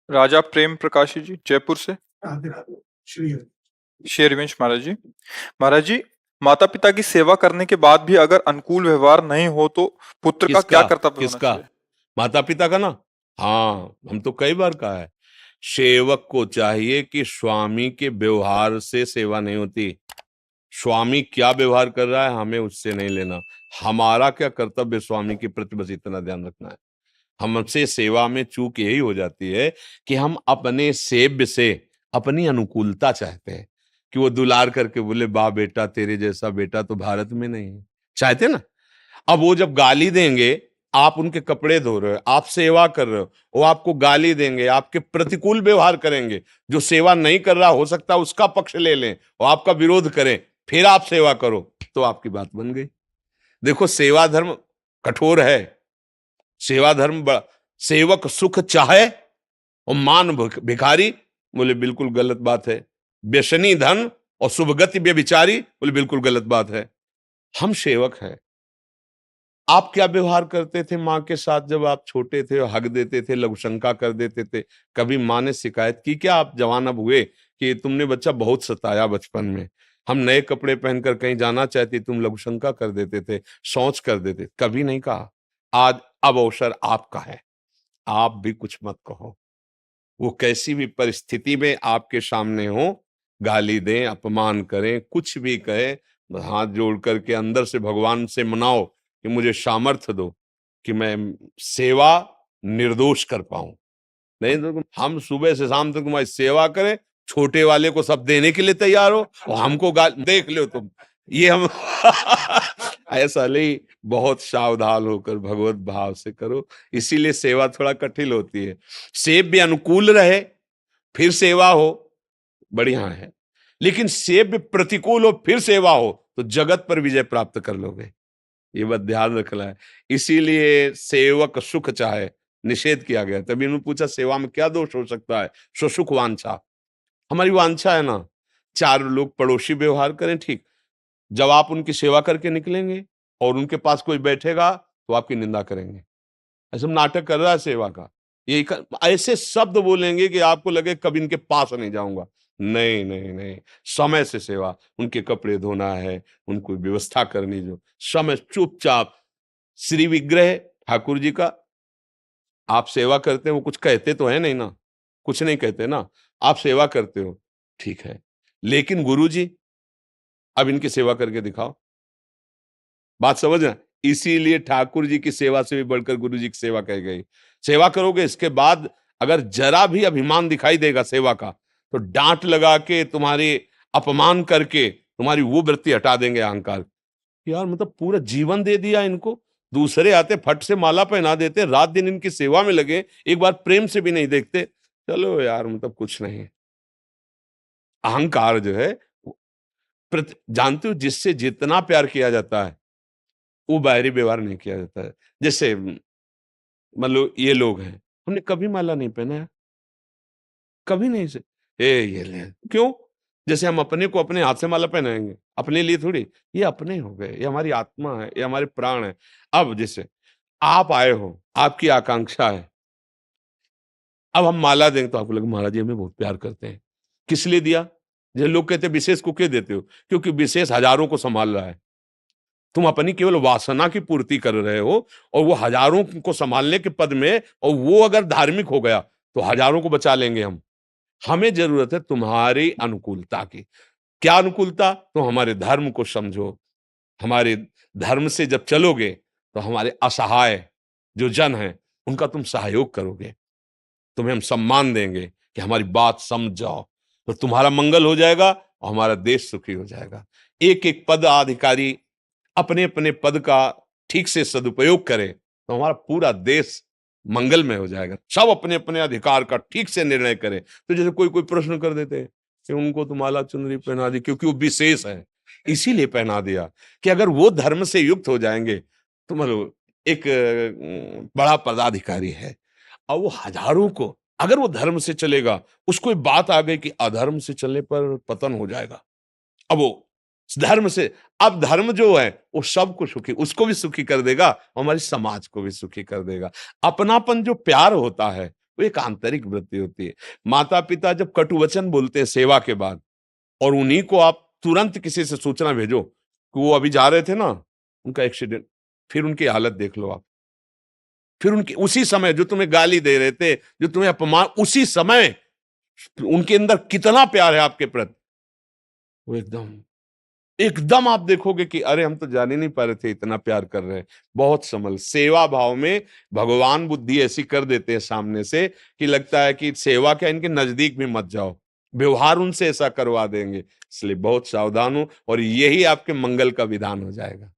राजा प्रेम प्रकाशी जी जयपुर से। राधे राधे। श्री हरि। शेरविंश महाराज जी, माता पिता की सेवा करने के बाद भी अगर अनुकूल व्यवहार नहीं हो तो पुत्र का क्या किसका कर्तव्य होना किसका चाहिए? माता पिता का ना। हाँ, हम तो कई बार कहा है, सेवक को चाहिए कि स्वामी के व्यवहार से सेवा नहीं होती। स्वामी क्या व्यवहार कर रहा है हमें उससे नहीं लेना। हमारा क्या कर्तव्य स्वामी के प्रति बस इतना ध्यान रखना है। हमसे सेवा में चूक यही हो जाती है कि हम अपने सेव्य से अपनी अनुकूलता चाहते हैं कि वो दुलार करके बोले, वाह बेटा तेरे जैसा बेटा तो भारत में नहीं है, चाहते ना। अब वो जब गाली देंगे, आप उनके कपड़े धो रहे हो, आप सेवा कर रहे हो, वो आपको गाली देंगे, आपके प्रतिकूल व्यवहार करेंगे। जो सेवा नहीं कर रहा हो सकता उसका पक्ष ले लें और आपका विरोध करें, फिर आप सेवा करो, तो आपकी बात बन गई। देखो, सेवा धर्म कठोर है। सेवा धर्म बड़ा, सेवक सुख चाहे और मान भिखारी, बोले बिल्कुल गलत बात है। व्यसनी धन और शुभ गति व्यभिचारी, बोले बिल्कुल गलत बात है। हम सेवक हैं। आप क्या व्यवहार करते थे माँ के साथ जब आप छोटे थे? हक देते थे, लघुशंका कर देते थे? कभी माँ ने शिकायत की क्या? आप जवान अब हुए कि तुमने बच्चा बहुत सताया बचपन में, हम नए कपड़े पहनकर कहीं जाना चाहती, तुम लघुशंका कर देते थे, शौच कर देते? कभी नहीं कहा। आज अब अवसर आपका है, आप भी कुछ मत कहो। वो कैसी भी परिस्थिति में आपके सामने हो, गाली दें, अपमान करें, कुछ भी कहे, हाथ जोड़ करके अंदर से भगवान से मनाओ कि मुझे सामर्थ्य दो कि मैं सेवा निर्दोष कर पाऊं। नहीं तो हम सुबह से शाम तक तुम्हारी सेवा करें, छोटे वाले को सब देने के लिए तैयार हो और हमको देख लो तुम, ये हम ऐसा नहीं। बहुत सावधान होकर भगवत भाव से करो, इसीलिए सेवा थोड़ा कठिन होती है। सेव्य अनुकूल रहे फिर सेवा हो, बढ़िया है। लेकिन सेव्य प्रतिकूल हो फिर सेवा हो तो जगत पर विजय प्राप्त कर लोगे, ये बात ध्यान रखना है। इसीलिए सेवक सुख चाहे, निषेध किया गया। तभी उन्होंने पूछा सेवा में क्या दोष हो सकता है? सो सुख वांछा। हमारी वांछा है ना, चार लोग पड़ोसी व्यवहार करें ठीक, जब आप उनकी सेवा करके निकलेंगे और उनके पास कोई बैठेगा तो आपकी निंदा करेंगे, ऐसा नाटक कर रहा है सेवा का, ये ऐसे शब्द बोलेंगे कि आपको लगे कभी इनके पास नहीं जाऊंगा। नहीं नहीं नहीं, समय से सेवा, उनके कपड़े धोना है, उनको व्यवस्था करनी, जो समय चुपचाप। श्री विग्रह ठाकुर जी का आप सेवा करते हैं, वो कुछ कहते तो है नहीं ना, कुछ नहीं कहते ना, आप सेवा करते हो ठीक है, लेकिन गुरु जी अब इनकी सेवा करके दिखाओ। बात समझना। इसीलिए ठाकुर जी की सेवा से भी बढ़कर गुरु जी की सेवा कही गई। सेवा करोगे, इसके बाद अगर जरा भी अभिमान दिखाई देगा सेवा का, तो डांट लगा के, तुम्हारे अपमान करके तुम्हारी वो वृत्ति हटा देंगे, अहंकार। यार मतलब पूरा जीवन दे दिया इनको, दूसरे आते फट से माला पहना देते, रात दिन इनकी सेवा में लगे, एक बार प्रेम से भी नहीं देखते। चलो यार, मतलब कुछ नहीं। अहंकार जो है, जानते हो जिससे जितना प्यार किया जाता है वो बाहरी व्यवहार नहीं किया जाता है। जैसे मान लो ये लोग हैं, हमने कभी माला नहीं पहना है, कभी नहीं से, ये ले क्यों? जैसे हम अपने को अपने हाथ से माला पहनाएंगे, अपने लिए थोड़ी। ये अपने हो गए, ये हमारी आत्मा है, ये हमारे प्राण है। अब जैसे आप आए हो, आपकी आकांक्षा है, अब हम माला देंगे तो आपको लगे महाराज जी हमें बहुत प्यार करते हैं। किस लिए दिया? जैसे लोग कहते हैं विशेष को क्यों देते हो? क्योंकि विशेष हजारों को संभाल रहा है, तुम अपनी केवल वासना की पूर्ति कर रहे हो, और वो हजारों को संभालने के पद में, और वो अगर धार्मिक हो गया तो हजारों को बचा लेंगे हम। हमें जरूरत है तुम्हारी अनुकूलता की। क्या अनुकूलता? तो हमारे धर्म को समझो। हमारे धर्म से जब चलोगे तो हमारे असहाय जो जन हैं उनका तुम सहयोग करोगे, तुम्हें हम सम्मान देंगे कि हमारी बात समझ जाओ, तो तुम्हारा मंगल हो जाएगा और हमारा देश सुखी हो जाएगा। एक एक पद अधिकारी अपने अपने पद का ठीक से सदुपयोग करे तो हमारा पूरा देश मंगल में हो जाएगा। सब अपने अपने अधिकार का ठीक से निर्णय करें। तो जैसे कोई कोई प्रश्न कर देते हैं कि उनको तो माला चुनरी पहना दी क्योंकि वो विशेष है, इसीलिए पहना दिया, कि अगर वो धर्म से युक्त हो जाएंगे तो मतलब एक बड़ा पदाधिकारी है और वो हजारों को, अगर वो धर्म से चलेगा, उसको बात आ गई कि अधर्म से चलने पर पतन हो जाएगा, अब वो धर्म से, अब धर्म जो है वो सबको सुखी, उसको भी सुखी कर देगा और हमारी समाज को भी सुखी कर देगा। अपनापन जो प्यार होता है वो एक आंतरिक वृत्ति होती है। माता पिता जब कटु वचन बोलते हैं सेवा के बाद, और उन्हीं को आप तुरंत किसी से सूचना भेजो कि वो अभी जा रहे थे ना, उनका एक्सीडेंट, फिर उनकी हालत देख लो आप। फिर उनकी उसी समय जो तुम्हें गाली दे रहे थे, जो तुम्हें अपमान, उसी समय उनके अंदर कितना प्यार है आपके प्रति, वो एकदम एकदम आप देखोगे कि अरे हम तो जान ही नहीं पा रहे थे इतना प्यार कर रहे हैं। बहुत समल सेवा भाव में भगवान बुद्धि ऐसी कर देते हैं सामने से कि लगता है कि सेवा क्या, इनके नजदीक भी मत जाओ, व्यवहार उनसे ऐसा करवा देंगे। इसलिए बहुत सावधान हो, और यही आपके मंगल का विधान हो जाएगा।